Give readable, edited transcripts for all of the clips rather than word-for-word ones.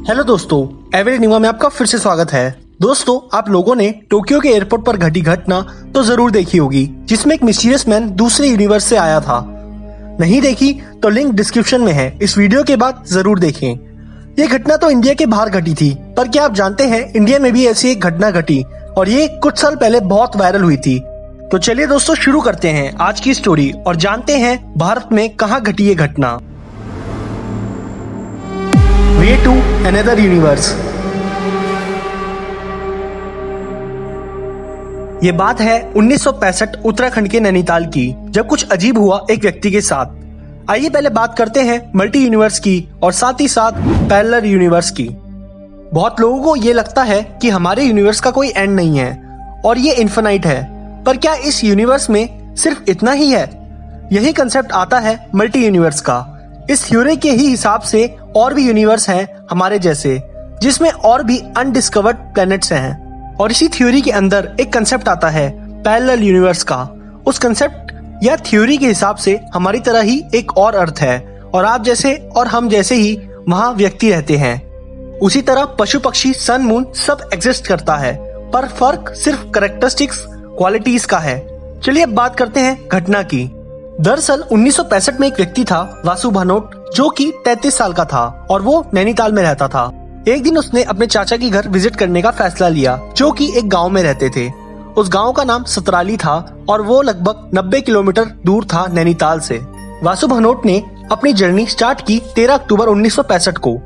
Hello दोस्तों, every news में आपका फिर से स्वागत है। दोस्तों, आप लोगों ने टोक्यो के एयरपोर्ट पर घटी घटना तो जरूर देखी होगी, जिसमें एक मिस्टीरियस मैन दूसरे यूनिवर्स से आया था। नहीं देखी तो लिंक डिस्क्रिप्शन में है, इस वीडियो के बाद जरूर देखें। ये घटना तो इंडिया के बाहर घटी थी, पर क्या आप जानते हैं इंडिया में भी ऐसी एक घटना घटी और ये कुछ साल पहले बहुत वायरल हुई थी। तो चलिए दोस्तों, शुरू करते हैं आज की स्टोरी और जानते हैं भारत में कहाँ घटी ये घटना। Way to another universe. ये बात है 1965 उत्तराखंड के नैनीताल की, जब कुछ अजीब हुआ एक व्यक्ति के साथ। आइए पहले बात करते हैं मल्टी यूनिवर्स की और साथ ही साथ पैरेलल यूनिवर्स की। बहुत लोगों को ये लगता है कि हमारे यूनिवर्स का कोई एंड नहीं है और ये इन्फिनाइट है, पर क्या इस यूनिवर्स में सिर्फ इतना ही है? यही कंसेप्ट आता है मल्टी यूनिवर्स का। इस थ्योरी के ही हिसाब से और भी यूनिवर्स हैं हमारे जैसे, जिसमें और भी अनडिस्कवर्ड प्लैनेट्स हैं। और इसी थ्योरी के अंदर एक कंसेप्ट आता है पैरेलल यूनिवर्स का। उस कंसेप्ट या थ्योरी के हिसाब से हमारी तरह ही एक और अर्थ है और आप जैसे और हम जैसे ही वहाँ व्यक्ति रहते हैं। उसी तरह पशु पक्षी सन मून सब एग्जिस्ट करता है, पर फर्क सिर्फ कैरेक्टरिस्टिक्स क्वालिटीज का है। चलिए अब बात करते हैं घटना की। दरअसल 1965 में एक व्यक्ति था वासु भानोट, जो कि 33 साल का था और वो नैनीताल में रहता था। एक दिन उसने अपने चाचा के घर विजिट करने का फैसला लिया, जो कि एक गांव में रहते थे। उस गांव का नाम सतराली था और वो लगभग 90 किलोमीटर दूर था नैनीताल से। वासु भानोट ने अपनी जर्नी स्टार्ट की 13 अक्टूबर 1965 को।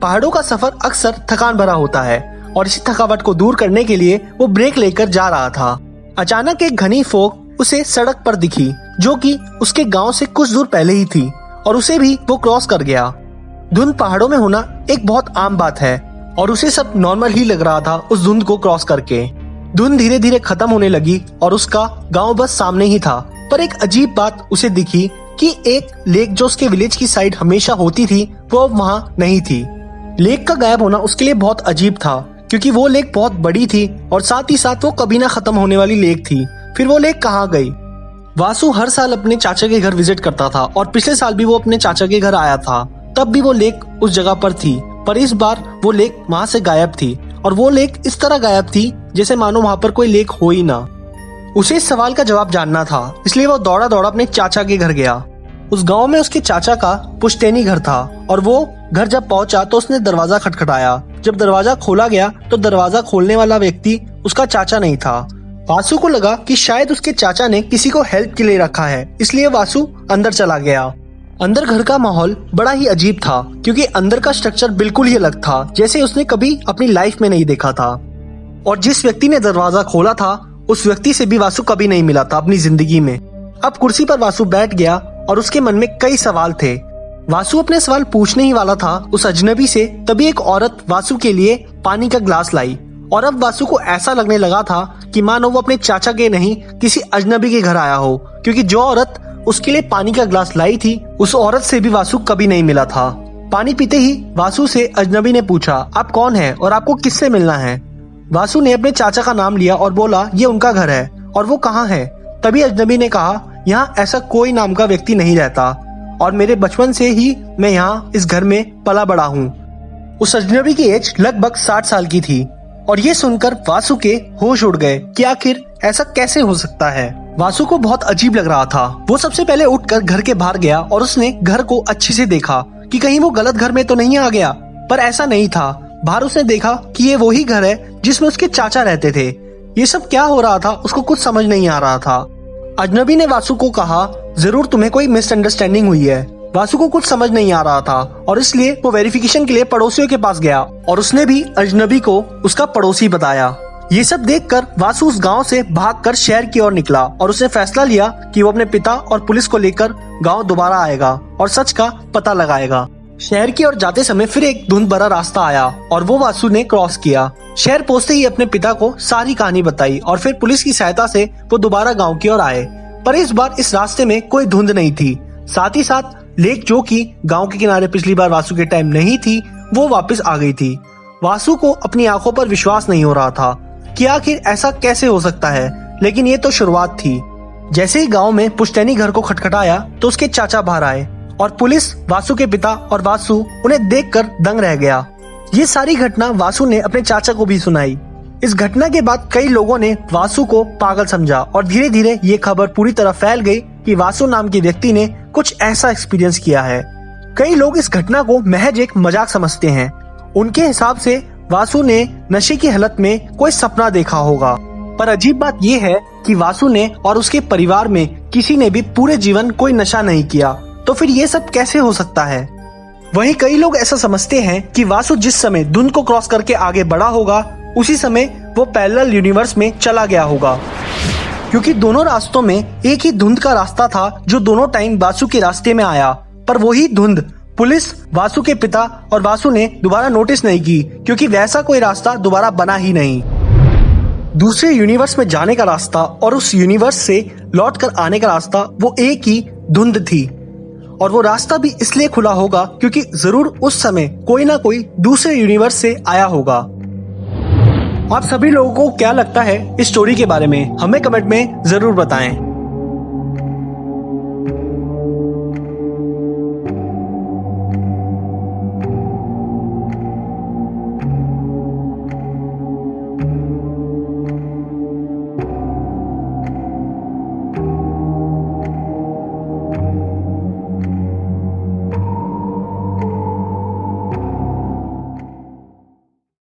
पहाड़ों का सफर अक्सर थकान भरा होता है और इसी थकावट को दूर करने के लिए वो ब्रेक लेकर जा रहा था। अचानक एक घनी फोग उसे सड़क पर दिखी, जो कि उसके गांव से कुछ दूर पहले ही थी और उसे भी वो क्रॉस कर गया। धुंध पहाड़ों में होना एक बहुत आम बात है और उसे सब नॉर्मल ही लग रहा था उस धुंध को क्रॉस करके। धुंध धीरे धीरे खत्म होने लगी और उसका गांव बस सामने ही था, पर एक अजीब बात उसे दिखी कि एक लेक जो उसके विलेज की साइड हमेशा होती थी, वो वहाँ नहीं थी। लेक का गायब होना उसके लिए बहुत अजीब था, क्योंकि वो लेक बहुत बड़ी थी और साथ ही साथ वो कभी ना खत्म होने वाली लेक थी। फिर वो लेक कहाँ गई? वासु हर साल अपने चाचा के घर विजिट करता था और पिछले साल भी वो अपने चाचा के घर आया था, तब भी वो लेक उस जगह पर थी, पर इस बार वो लेक वहाँ से गायब थी और वो लेक इस तरह गायब थी जैसे मानो वहाँ पर कोई लेक हो ही ना। उसे इस सवाल का जवाब जानना था, इसलिए वो दौड़ा दौड़ा अपने चाचा के घर गया। उस गांव में उसके चाचा का पुश्तैनी घर था और वो घर जब पहुंचा तो उसने दरवाजा खटखटाया। जब दरवाजा खोला गया तो दरवाजा खोलने वाला व्यक्ति उसका चाचा नहीं था। वासु को लगा कि शायद उसके चाचा ने किसी को हेल्प के लिए रखा है, इसलिए वासु अंदर चला गया। अंदर घर का माहौल बड़ा ही अजीब था, क्योंकि अंदर का स्ट्रक्चर बिल्कुल ही अलग था, जैसे उसने कभी अपनी लाइफ में नहीं देखा था। और जिस व्यक्ति ने दरवाजा खोला था, उस व्यक्ति से भी वासु कभी नहीं मिला था अपनी जिंदगी में। अब कुर्सी पर वासु बैठ गया और उसके मन में कई सवाल थे। वासु अपने सवाल पूछने ही वाला था उस अजनबी से, तभी एक औरत वासु के लिए पानी का ग्लास लाई और अब वासु को ऐसा लगने लगा था कि मानो वो अपने चाचा के नहीं किसी अजनबी के घर आया हो, क्योंकि जो औरत उसके लिए पानी का ग्लास लाई थी, उस औरत से भी वासु कभी नहीं मिला था। पानी पीते ही वासु से अजनबी ने पूछा, आप कौन है और आपको किससे मिलना है? वासु ने अपने चाचा का नाम लिया और बोला ये उनका घर है और वो कहाँ है। तभी अजनबी ने कहा, यहाँ ऐसा कोई नाम का व्यक्ति नहीं रहता और मेरे बचपन से ही मैं यहाँ इस घर में पला बड़ा हूँ। उस अजनबी की एज लगभग 60 साल की थी और ये सुनकर वासु के होश उड़ गए कि आखिर ऐसा कैसे हो सकता है। वासु को बहुत अजीब लग रहा था। वो सबसे पहले उठकर घर के बाहर गया और उसने घर को अच्छे से देखा कि कहीं वो गलत घर में तो नहीं आ गया, पर ऐसा नहीं था। बाहर उसने देखा कि ये वही घर है जिसमें उसके चाचा रहते थे। ये सब क्या हो रहा था उसको कुछ समझ नहीं आ रहा था। अजनबी ने वासु को कहा, जरूर तुम्हें कोई मिसअंडरस्टैंडिंग हुई है। वासु को कुछ समझ नहीं आ रहा था और इसलिए वो वेरिफिकेशन के लिए पड़ोसियों के पास गया और उसने भी अजनबी को उसका पड़ोसी बताया। ये सब देखकर वासु उस गांव से भागकर शहर की ओर निकला और उसने फैसला लिया कि वो अपने पिता और पुलिस को लेकर गांव दोबारा आएगा और सच का पता लगाएगा। शहर की ओर जाते समय फिर एक धुंध भरा रास्ता आया और वो वासु ने क्रॉस किया। शहर पहुंचते ही अपने पिता को सारी कहानी बताई और फिर पुलिस की सहायता से वो दोबारा गांव की ओर आए, पर इस बार इस रास्ते में कोई धुंध नहीं थी। साथ ही साथ लेक, जो कि गांव के किनारे पिछली बार वासु के टाइम नहीं थी, वो वापस आ गई थी। वासु को अपनी आंखों पर विश्वास नहीं हो रहा था कि आखिर ऐसा कैसे हो सकता है, लेकिन ये तो शुरुआत थी। जैसे ही गांव में पुश्तैनी घर को खटखटाया तो उसके चाचा बाहर आए और पुलिस, वासु के पिता और वासु उन्हें देखकर दंग रह गया। ये सारी घटना वासु ने अपने चाचा को भी सुनाई। इस घटना के बाद कई लोगों ने वासु को पागल समझा और धीरे धीरे ये खबर पूरी तरह फैल गई कि वासु नाम के व्यक्ति ने कुछ ऐसा एक्सपीरियंस किया है। कई लोग इस घटना को महज एक मजाक समझते हैं। उनके हिसाब से वासु ने नशे की हालत में कोई सपना देखा होगा। पर अजीब बात यह है कि वासु ने और उसके परिवार में किसी ने भी पूरे जीवन कोई नशा नहीं किया, तो फिर ये सब कैसे हो सकता है। वहीं कई लोग ऐसा समझते हैं कि वासु जिस समय धुंध को क्रॉस करके आगे बढ़ा होगा उसी समय वो पैरेलल यूनिवर्स में चला गया होगा, क्योंकि दोनों रास्तों में एक ही धुंध का रास्ता था जो दोनों टाइम वासु के रास्ते में आया। पर वही धुंध पुलिस, वासु के पिता और वासु ने दोबारा नोटिस नहीं की, क्योंकि वैसा कोई रास्ता दोबारा बना ही नहीं। दूसरे यूनिवर्स में जाने का रास्ता और उस यूनिवर्स से लौट कर आने का रास्ता वो एक ही धुंध थी, और वो रास्ता भी इसलिए खुला होगा क्योंकि जरूर उस समय कोई ना कोई दूसरे यूनिवर्स से आया होगा। आप सभी लोगों को क्या लगता है इस स्टोरी के बारे में, हमें कमेंट में जरूर बताएं।